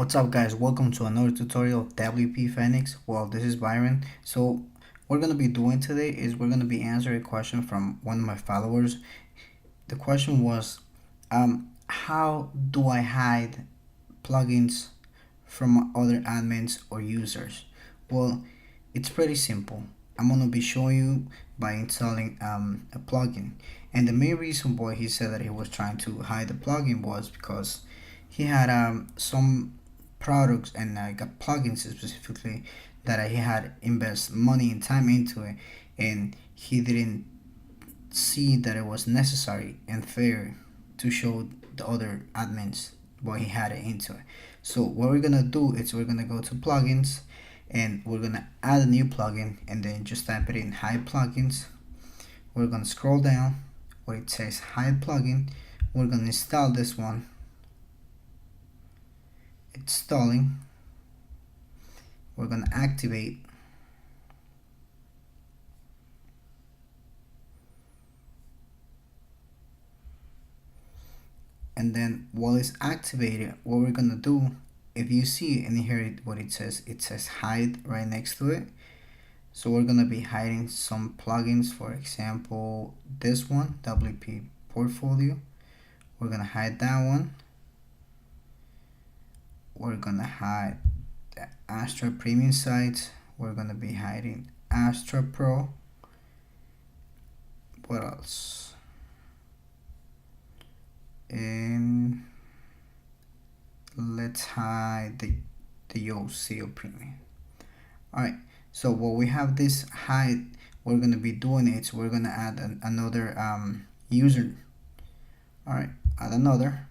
What's up guys, welcome to another tutorial of WP Phoenix. Well, this is Byron. So what we're going to be doing today is we're going to be answering a question from one of my followers. The question was, how do I hide plugins from other admins or users? Well, it's pretty simple. I'm going to be showing you by installing a plugin. And the main reason why he said that he was trying to hide the plugin was because he had some products and got plugins specifically that he had invest money and time into it, and he didn't see that it was necessary and fair to show the other admins what he had it into it. So what we're gonna do is we're gonna go to plugins and we're gonna add a new plugin and then just type it in hide plugins. We're gonna scroll down where it says hide plugin. We're gonna install this one. Installing. We're gonna activate. And then while it's activated, what we're gonna do, if you see in here what it says hide right next to it. So we're gonna be hiding some plugins, for example this one, WP portfolio. We're gonna hide that one. We're gonna hide the Astra premium sites. We're gonna be hiding Astra Pro. What else? And let's hide the Yoast premium. Alright, so while we have this hide, we're gonna be doing it, so we're gonna add another user. Alright, add another,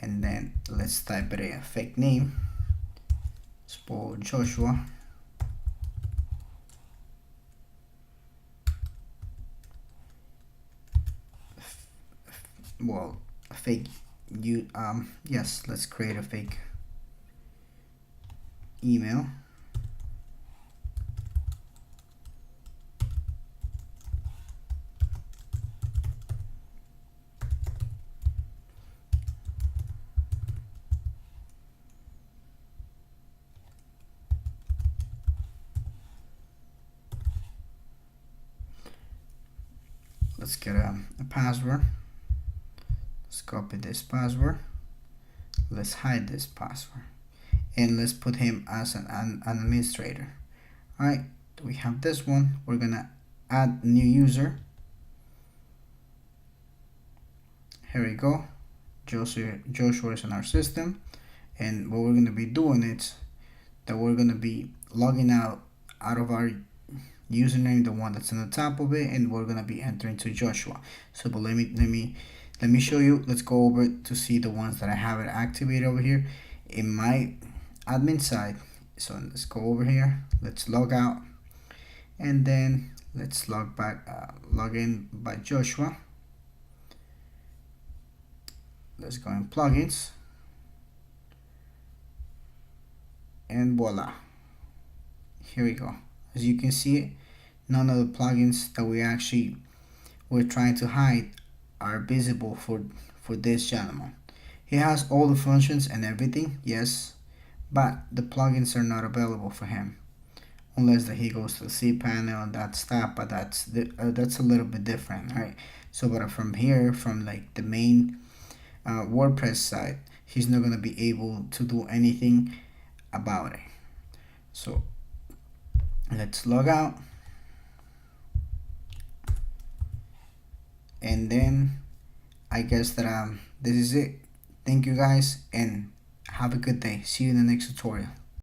and then let's type it a fake name. Suppose Joshua. Well, a fake yes, let's create a fake email. Let's get a password. Let's copy this password. Let's hide this password. And let's put him as an administrator. Alright, we have this one. We're gonna add new user. Here we go. Joshua is in our system. And what we're gonna be doing is that we're gonna be logging out of our username, the one that's on the top of it, and we're gonna be entering to Joshua. So but let me show you. Let's go over to see the ones that I have it activated over here in my admin side. So let's go over here, let's log out, and then let's log in by Joshua. Let's go in plugins, and voila, here we go. As you can see, none of the plugins that we're trying to hide are visible for this gentleman. He has all the functions and everything, yes, but the plugins are not available for him unless that he goes to the cPanel and that stuff. But that's a little bit different, right? So but from here, from like the main WordPress site, he's not gonna be able to do anything about it. So let's log out, and then I guess that this is it. Thank you guys and have a good day. See you in the next tutorial.